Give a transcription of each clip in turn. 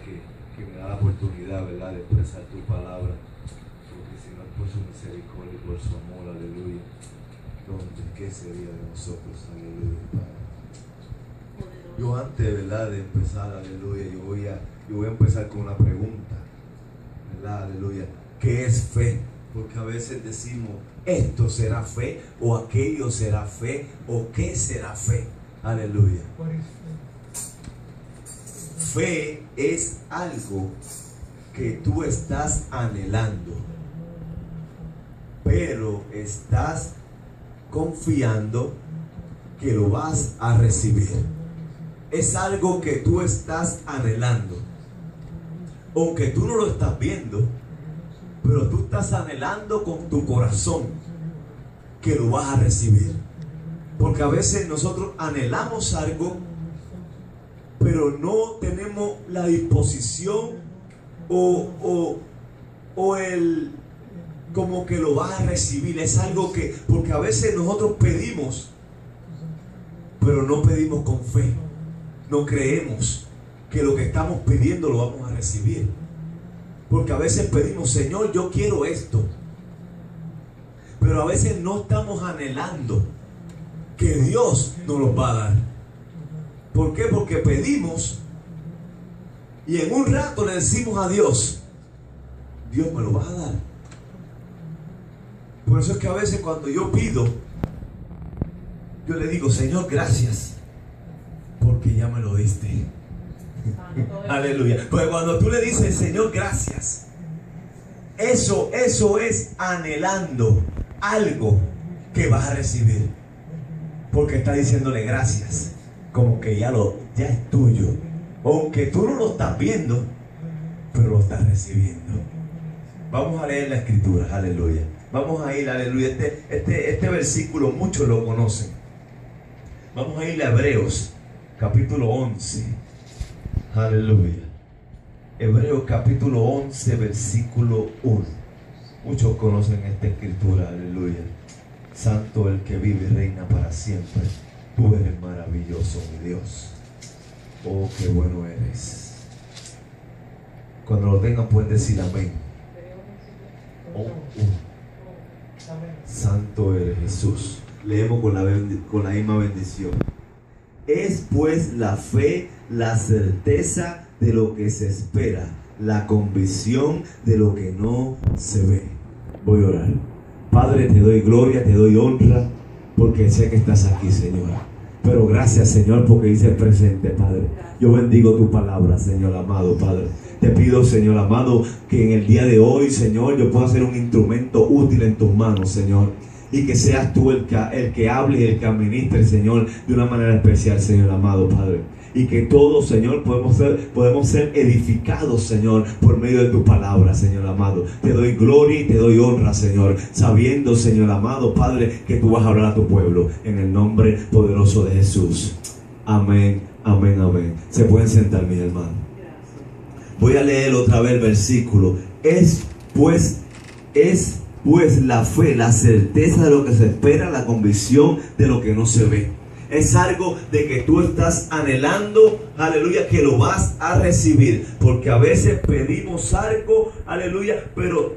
que me da la oportunidad, ¿verdad?, de expresar tu palabra. Porque si no es por su misericordia y por su amor, aleluya, ¿qué sería de nosotros? Aleluya, Padre. Yo antes, ¿verdad?, de empezar, aleluya, yo voy a empezar con una pregunta, ¿verdad? Aleluya. ¿Qué es fe? Porque a veces decimos, esto será fe, o aquello será fe, o qué será fe. Aleluya. Fe es algo que tú estás anhelando, pero estás confiando que lo vas a recibir. Es algo que tú estás anhelando, aunque tú no lo estás viendo, pero tú estás anhelando con tu corazón que lo vas a recibir. Porque a veces nosotros anhelamos algo, pero no tenemos la disposición o el como que lo vas a recibir. Es algo que, porque a veces nosotros pedimos, pero no pedimos con fe. No creemos que lo que estamos pidiendo lo vamos a recibir. Porque a veces pedimos, Señor, yo quiero esto, pero a veces no estamos anhelando que Dios nos lo va a dar. ¿Por qué? Porque pedimos y en un rato le decimos a Dios, Dios me lo va a dar. Por eso es que a veces cuando yo pido, yo le digo, Señor, gracias, porque ya me lo diste. Aleluya. Pues cuando tú le dices, Señor, gracias, eso es anhelando algo que vas a recibir. Porque está diciéndole gracias, como que ya es tuyo. Aunque tú no lo estás viendo, pero lo estás recibiendo. Vamos a leer la escritura, aleluya. Vamos a ir, aleluya. Este versículo muchos lo conocen. Vamos a ir a Hebreos, capítulo 11. Aleluya. Hebreos capítulo 11, versículo 1. Muchos conocen esta escritura, aleluya. Santo el que vive y reina para siempre. Tú eres maravilloso, mi Dios. Oh, qué bueno eres. Cuando lo tengan pueden decir amén. Oh, Santo eres Jesús. Leemos con la misma bendición. Es pues la fe, la certeza de lo que se espera, la convicción de lo que no se ve. Voy a orar. Padre, te doy gloria, te doy honra, porque sé que estás aquí, Señor. Pero gracias, Señor, porque dices presente, Padre. Yo bendigo tu palabra, Señor amado, Padre. Te pido, Señor amado, que en el día de hoy, Señor, yo pueda ser un instrumento útil en tus manos, Señor. Y que seas tú el que hable y el que administre, Señor, de una manera especial, Señor amado, Padre. Y que todos, Señor, podemos ser edificados, Señor, por medio de tu palabra, Señor amado. Te doy gloria y te doy honra, Señor, sabiendo, Señor amado, Padre, que tú vas a hablar a tu pueblo, en el nombre poderoso de Jesús. Amén, amén, amén. Se pueden sentar, mis hermanos. Voy a leer otra vez el versículo. Es pues la fe, la certeza de lo que se espera, la convicción de lo que no se ve. Es algo de que tú estás anhelando, aleluya, que lo vas a recibir. Porque a veces pedimos algo, aleluya, pero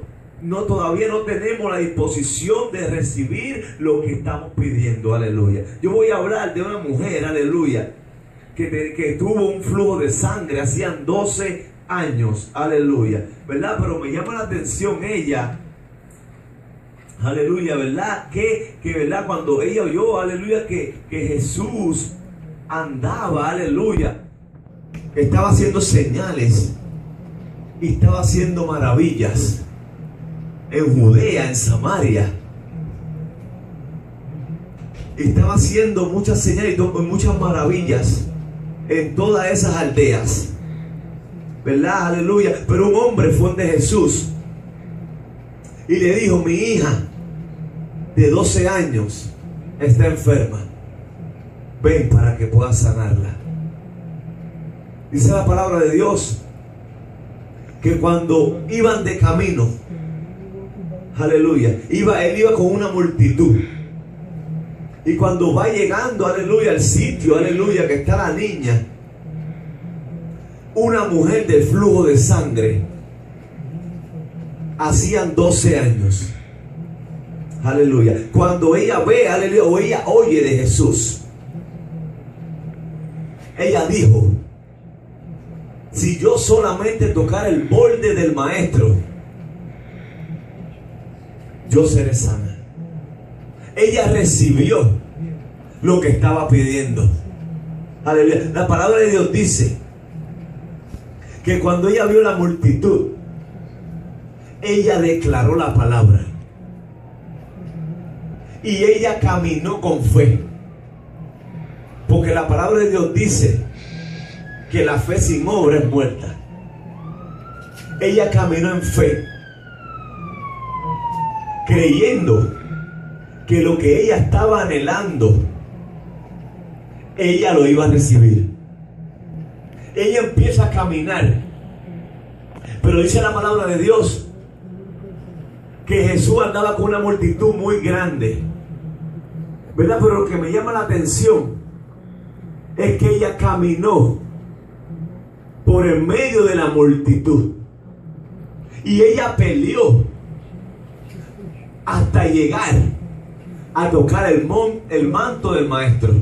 todavía no tenemos la disposición de recibir lo que estamos pidiendo, aleluya. Yo voy a hablar de una mujer, aleluya, que tuvo un flujo de sangre, hacían 12 años, aleluya, ¿verdad? Pero me llama la atención ella, aleluya, ¿verdad? Que ¿verdad? Cuando ella oyó, aleluya, que Jesús andaba, aleluya, estaba haciendo señales y estaba haciendo maravillas en Judea, en Samaria. Estaba haciendo muchas señales y muchas maravillas en todas esas aldeas, ¿verdad? Aleluya. Pero un hombre fue donde Jesús y le dijo: mi hija de 12 años está enferma, ven para que puedas sanarla. Dice la palabra de Dios que cuando iban de camino, aleluya, él iba con una multitud. Y cuando va llegando, aleluya, al sitio, aleluya, que está la niña, una mujer del flujo de sangre. Hacían 12 años. Aleluya. Cuando ella ve, aleluya, o ella oye de Jesús, ella dijo: si yo solamente tocar el borde del maestro, yo seré sana. Ella recibió lo que estaba pidiendo. Aleluya. La palabra de Dios dice que cuando ella vio la multitud, ella declaró la palabra y ella caminó con fe, porque la palabra de Dios dice que la fe sin obra es muerta. Ella caminó en fe, creyendo que lo que ella estaba anhelando, ella lo iba a recibir. Ella empieza a caminar, pero dice la palabra de Dios que Jesús andaba con una multitud muy grande, ¿verdad? Pero lo que me llama la atención es que ella caminó por el medio de la multitud y ella peleó hasta llegar a tocar el manto del maestro.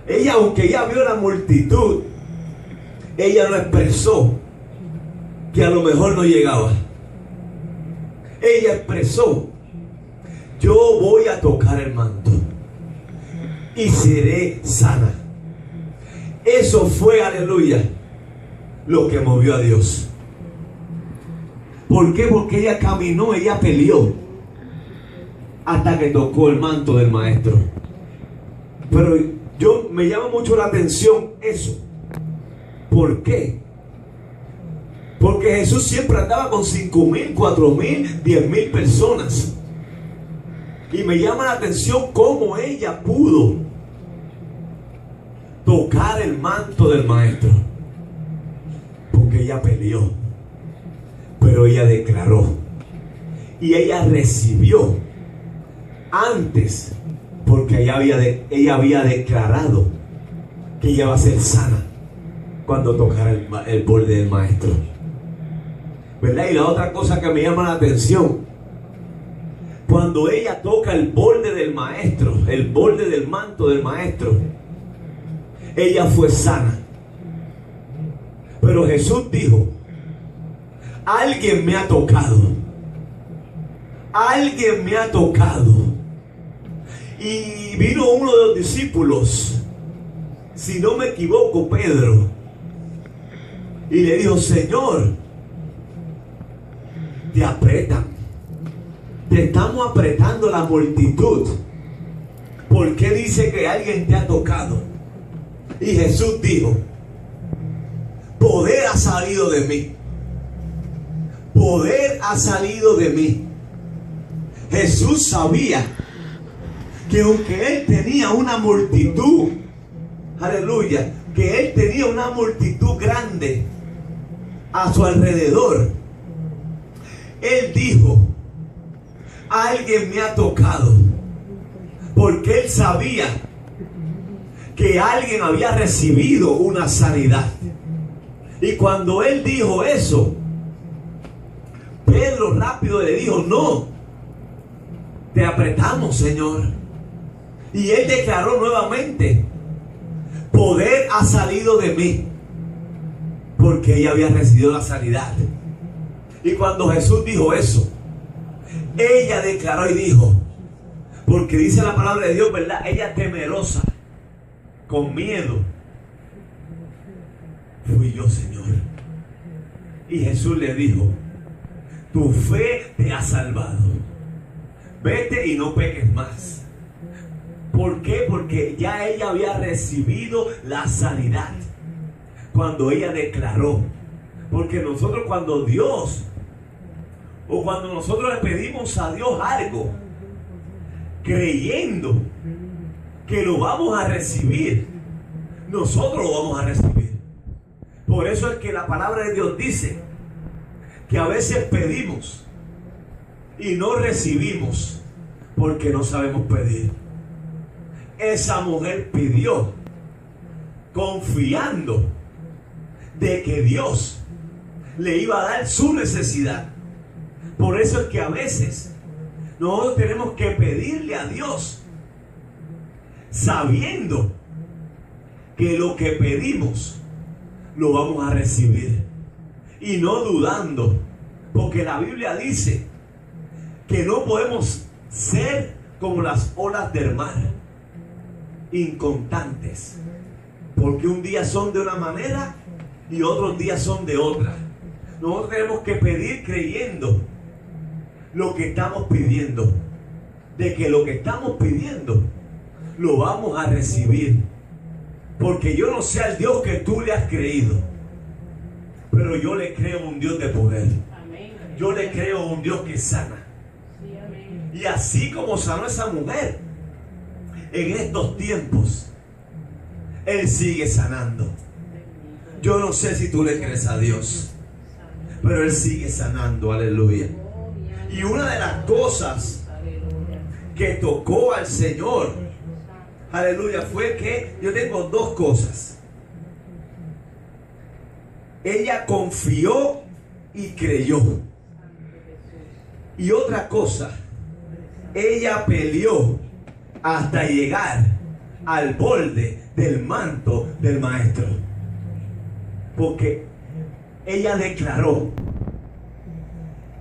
Ella, aunque ella vio la multitud, ella no expresó que a lo mejor no llegaba. Ella expresó: yo voy a tocar el manto y seré sana. Eso fue, aleluya, lo que movió a Dios. ¿Por qué? Porque ella caminó, ella peleó hasta que tocó el manto del maestro. Pero me llama mucho la atención eso. ¿Por qué? Porque Jesús siempre andaba con 5,000, 4,000, 10,000 personas. Y me llama la atención cómo ella pudo tocar el manto del maestro. Porque ella peleó, pero ella declaró y ella recibió antes, porque ella había declarado que ella va a ser sana cuando tocara el borde del maestro, ¿verdad? Y la otra cosa que me llama la atención, cuando ella toca el borde del maestro, el borde del manto del maestro, ella fue sana. Pero Jesús dijo: alguien me ha tocado, alguien me ha tocado. Y vino uno de los discípulos, si no me equivoco, Pedro, y le dijo: Señor, te apretan, te estamos apretando la multitud. ¿Por qué dice que alguien te ha tocado? Y Jesús dijo: poder ha salido de mí. Poder ha salido de mí. Jesús sabía que aunque él tenía una multitud, aleluya, que él tenía una multitud grande a su alrededor, él dijo: alguien me ha tocado, porque él sabía que alguien había recibido una sanidad. Y cuando él dijo eso, Pedro rápido le dijo: no, te apretamos, Señor. Y él declaró nuevamente: poder ha salido de mí, porque ella había recibido la sanidad. Y cuando Jesús dijo eso, ella declaró y dijo, porque dice la palabra de Dios, ¿verdad? Ella temerosa, con miedo: fui yo, Señor. Y Jesús le dijo: tu fe te ha salvado, vete y no peques más. ¿Por qué? Porque ya ella había recibido la sanidad cuando ella declaró. Porque nosotros, cuando Dios, o cuando nosotros le pedimos a Dios algo, creyendo que lo vamos a recibir, nosotros lo vamos a recibir. Por eso es que la palabra de Dios dice que a veces pedimos y no recibimos porque no sabemos pedir. Esa mujer pidió confiando de que Dios le iba a dar su necesidad. Por eso es que a veces nosotros tenemos que pedirle a Dios sabiendo que lo que pedimos lo vamos a recibir y no dudando, porque la Biblia dice que no podemos ser como las olas del mar, inconstantes, porque un día son de una manera y otros días son de otra. Nosotros tenemos que pedir creyendo lo que estamos pidiendo, de que lo que estamos pidiendo lo vamos a recibir, porque yo no sé al Dios que tú le has creído, pero yo le creo a un Dios de poder. Yo le creo a un Dios que sana. Y así como sanó esa mujer en estos tiempos, Él sigue sanando. Yo no sé si tú le crees a Dios, pero Él sigue sanando, aleluya. Y una de las cosas que tocó al Señor, aleluya, fue que yo tengo dos cosas. Ella confió y creyó. Y otra cosa, ella peleó hasta llegar al borde del manto del maestro. Porque ella declaró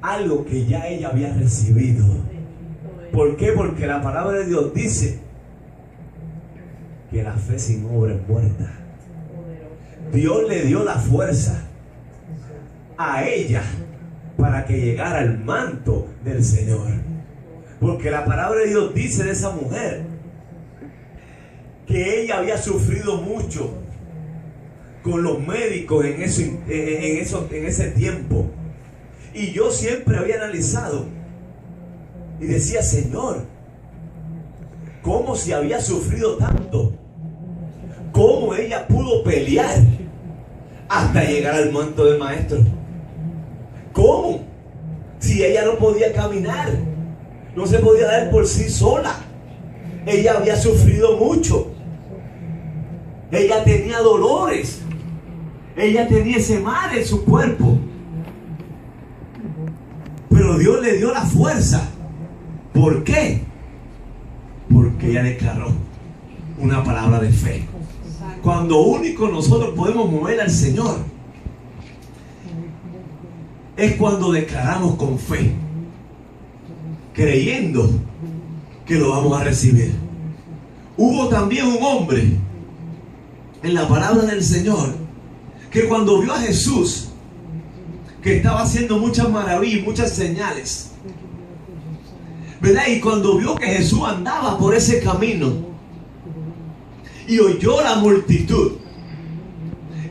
algo que ya ella había recibido. ¿Por qué? Porque la palabra de Dios dice que la fe sin obra es muerta. Dios le dio la fuerza a ella para que llegara al manto del Señor. Porque la palabra de Dios dice de esa mujer que ella había sufrido mucho con los médicos en ese tiempo. Y yo siempre había analizado y decía, Señor, ¿cómo si había sufrido tanto? ¿Cómo ella pudo pelear hasta llegar al manto del maestro? ¿Cómo? Si ella no podía caminar, no se podía dar por sí sola. Ella había sufrido mucho. Ella tenía dolores. Ella tenía ese mal en su cuerpo. Pero Dios le dio la fuerza. ¿Por qué? Porque ella declaró una palabra de fe. Cuando único nosotros podemos mover al Señor es cuando declaramos con fe, creyendo que lo vamos a recibir. Hubo también un hombre en la palabra del Señor que cuando vio a Jesús que estaba haciendo muchas maravillas, muchas señales, ¿verdad? Y cuando vio que Jesús andaba por ese camino y oyó la multitud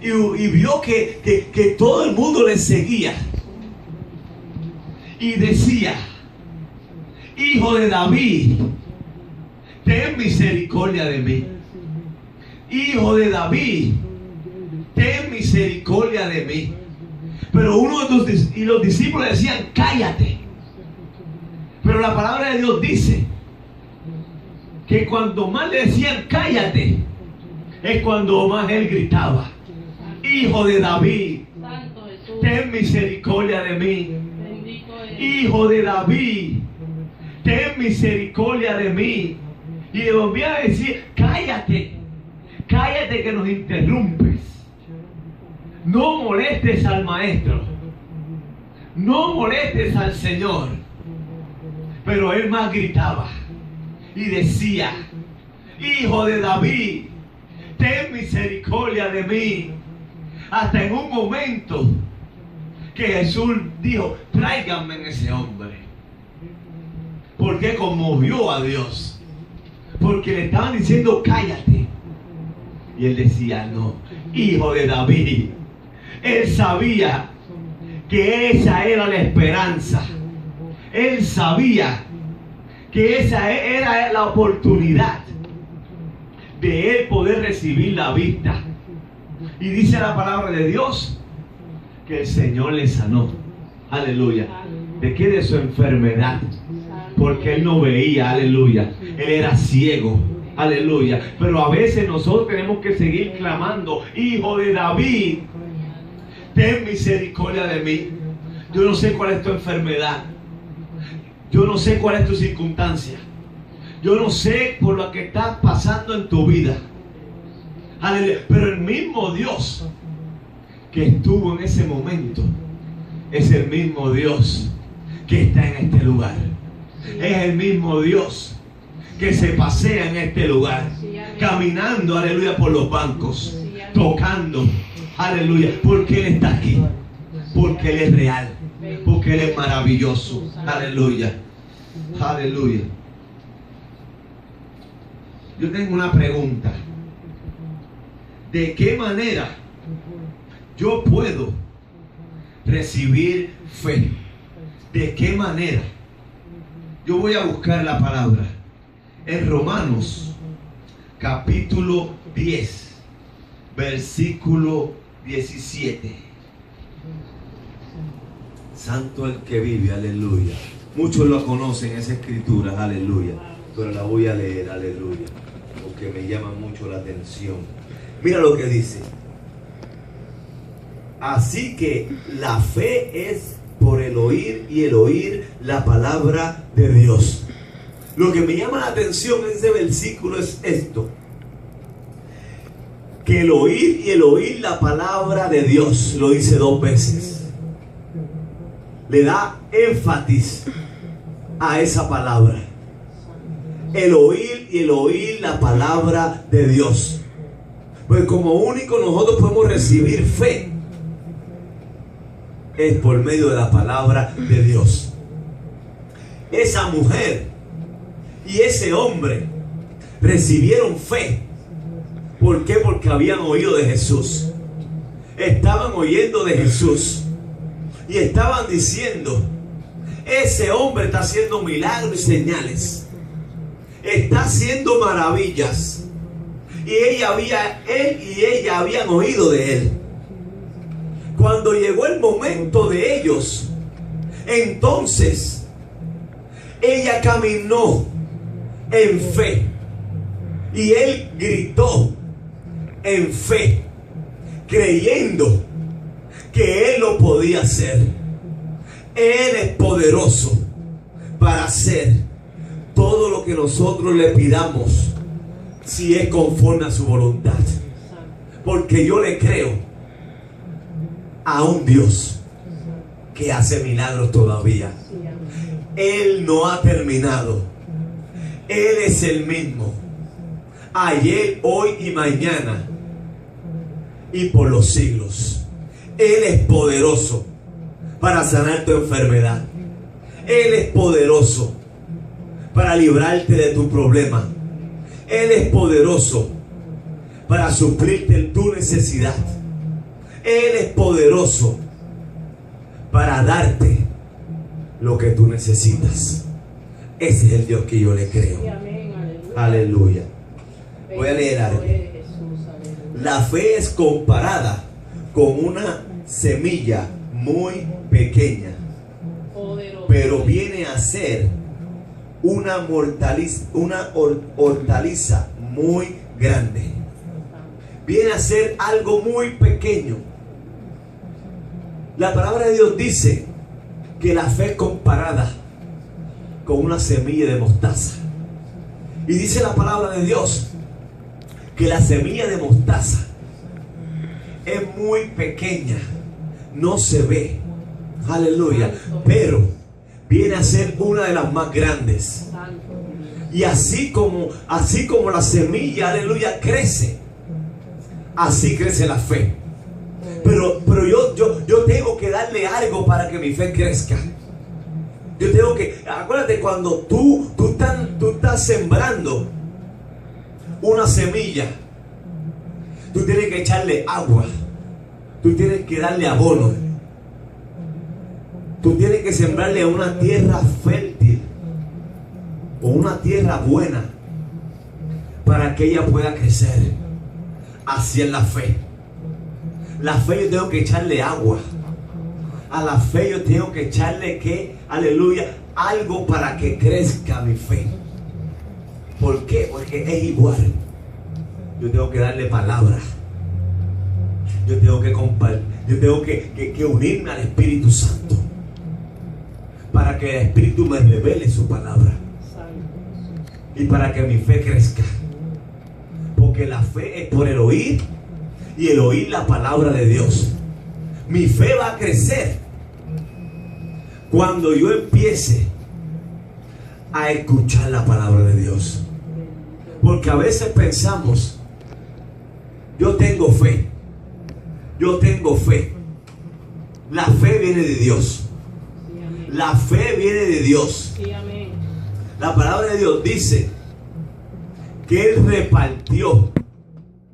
y vio que todo el mundo le seguía y decía, Hijo de David, ten misericordia de mí. Hijo de David, ten misericordia de mí. Pero los discípulos decían, cállate. Pero la palabra de Dios dice que cuando más le decían cállate, es cuando más él gritaba, Hijo de David, ten misericordia de mí. Hijo de David, ten misericordia de mí. Y le volvía a decir, cállate, cállate que nos interrumpes. No molestes al maestro, no molestes al Señor. Pero él más gritaba y decía, Hijo de David, ten misericordia de mí. Hasta en un momento que Jesús dijo, tráiganme ese hombre. Porque conmovió a Dios. Porque le estaban diciendo, cállate. Y él decía, no, Hijo de David. Él sabía que esa era la esperanza. Él sabía que esa era la oportunidad de él poder recibir la vista. Y dice la palabra de Dios que el Señor le sanó. Aleluya. ¿De qué? De su enfermedad. Porque él no veía, aleluya. Él era ciego. Aleluya. Pero a veces nosotros tenemos que seguir clamando: Hijo de David, ten misericordia de mí. Yo no sé cuál es tu enfermedad. Yo no sé cuál es tu circunstancia. Yo no sé por lo que estás pasando en tu vida. Aleluya. Pero el mismo Dios que estuvo en ese momento es el mismo Dios que está en este lugar. Es el mismo Dios que se pasea en este lugar, caminando, aleluya, por los bancos, tocando, aleluya, porque Él está aquí, porque Él es real, porque Él es maravilloso, aleluya, aleluya. Yo tengo una pregunta: ¿de qué manera yo puedo recibir fe? ¿De qué manera? Yo voy a buscar la palabra en Romanos capítulo 10 versículo 17. Santo el que vive, aleluya. Muchos lo conocen esa escritura, aleluya, pero la voy a leer, aleluya, porque me llama mucho la atención. Mira lo que dice: así que la fe es por el oír, y el oír la palabra de Dios. Lo que me llama la atención en ese versículo es esto: que el oír y el oír la palabra de Dios. Lo dice 2 veces. Le da énfasis a esa palabra. El oír y el oír la palabra de Dios. Pues como único nosotros podemos recibir fe es por medio de la palabra de Dios. Esa mujer y ese hombre recibieron fe. ¿Por qué? Porque habían oído de Jesús. Estaban oyendo de Jesús y estaban diciendo: ese hombre está haciendo milagros y señales, está haciendo maravillas. Y él y ella habían oído de él. Cuando llegó el momento de ellos, entonces ella caminó en fe y él gritó en fe, creyendo que él lo podía hacer. Él es poderoso para hacer todo lo que nosotros le pidamos, si es conforme a su voluntad. Porque yo le creo a un Dios que hace milagros todavía. Él no ha terminado. Él es el mismo, ayer, hoy y mañana, y por los siglos. Él es poderoso para sanar tu enfermedad. Él es poderoso para librarte de tu problema. Él es poderoso para suplirte tu necesidad. Él es poderoso para darte lo que tú necesitas. Ese es el Dios que yo le creo. Aleluya. Voy a leer algo. La fe es comparada con una semilla muy pequeña, pero viene a ser una hortaliza muy grande. Viene a ser algo muy pequeño. La palabra de Dios dice que la fe es comparada con una semilla de mostaza. Y dice la palabra de Dios que la semilla de mostaza es muy pequeña, no se ve, aleluya, pero viene a ser una de las más grandes. Y así como la semilla, aleluya, crece, así crece la fe. Pero yo tengo que darle algo para que mi fe crezca. Yo tengo que, acuérdate, cuando tú estás sembrando una semilla, tú tienes que echarle agua, tú tienes que darle abono, tú tienes que sembrarle a una tierra fértil o una tierra buena para que ella pueda crecer. Así es la fe. La fe yo tengo que echarle agua. A la fe yo tengo que echarle, ¿qué? Aleluya, algo para que crezca mi fe. ¿Por qué? Porque es igual. Yo tengo que darle palabra. Yo tengo que compartir. Yo tengo que unirme al Espíritu Santo para que el Espíritu me revele su palabra y para que mi fe crezca. Porque la fe es por el oír y el oír la palabra de Dios. Mi fe va a crecer cuando yo empiece a escuchar la palabra de Dios. Porque a veces pensamos, yo tengo fe. Yo tengo fe. La fe viene de Dios. La fe viene de Dios. La palabra de Dios dice que Él repartió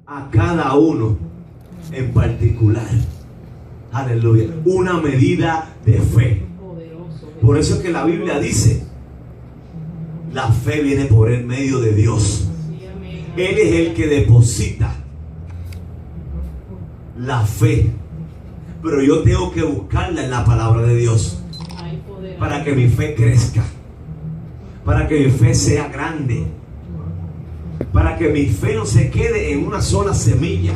a cada uno en particular. Aleluya. Una medida de fe. Por eso es que la Biblia dice, la fe viene por el medio de Dios. Él es el que deposita la fe. Pero yo tengo que buscarla en la palabra de Dios para que mi fe crezca, para que mi fe sea grande, para que mi fe no se quede en una sola semilla.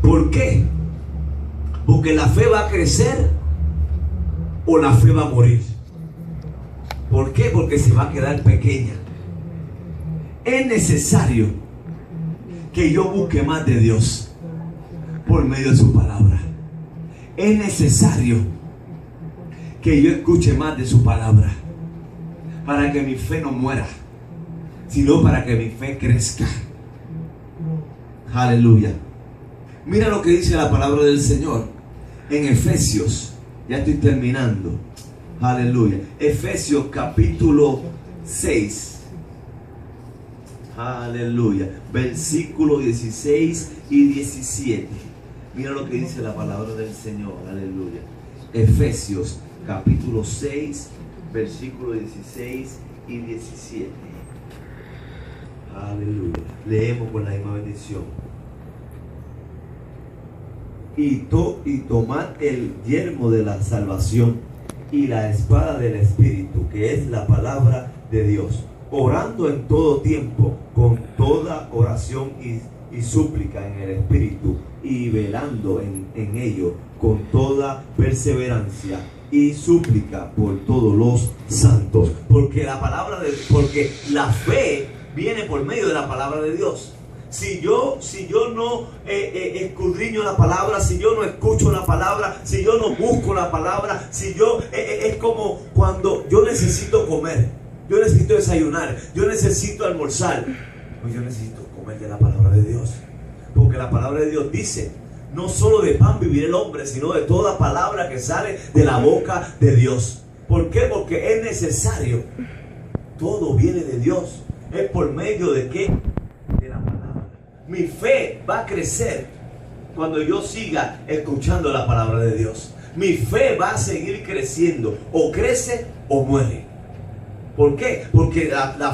¿Por qué? Porque la fe va a crecer o la fe va a morir. ¿Por qué? Porque se va a quedar pequeña. Es necesario que yo busque más de Dios por medio de su palabra. Es necesario que yo escuche más de su palabra para que mi fe no muera, sino para que mi fe crezca. Aleluya. Mira lo que dice la palabra del Señor en Efesios. Ya estoy terminando. Aleluya. Efesios capítulo 6. Aleluya. Versículo 16 y 17. Mira lo que dice la palabra del Señor. Aleluya. Efesios capítulo 6, versículo 16 y 17. Aleluya. Leemos con la misma bendición. Y tomad el yelmo de la salvación y la espada del Espíritu, que es la palabra de Dios, orando en todo tiempo con toda oración y súplica en el Espíritu, y velando en ello con toda perseverancia y súplica por todos los santos. Porque porque la fe viene por medio de la palabra de Dios. Si yo no escudriño la palabra, si yo no escucho la palabra, si yo no busco la palabra, es como cuando yo necesito comer, yo necesito desayunar, yo necesito almorzar, pues yo necesito comer de la palabra de Dios. Porque la palabra de Dios dice, no solo de pan vivirá el hombre, sino de toda palabra que sale de la boca de Dios. ¿Por qué? Porque es necesario. Todo viene de Dios. ¿Es por medio de qué? De la palabra. Mi fe va a crecer cuando yo siga escuchando la palabra de Dios. Mi fe va a seguir creciendo. O crece o muere. ¿Por qué? Porque la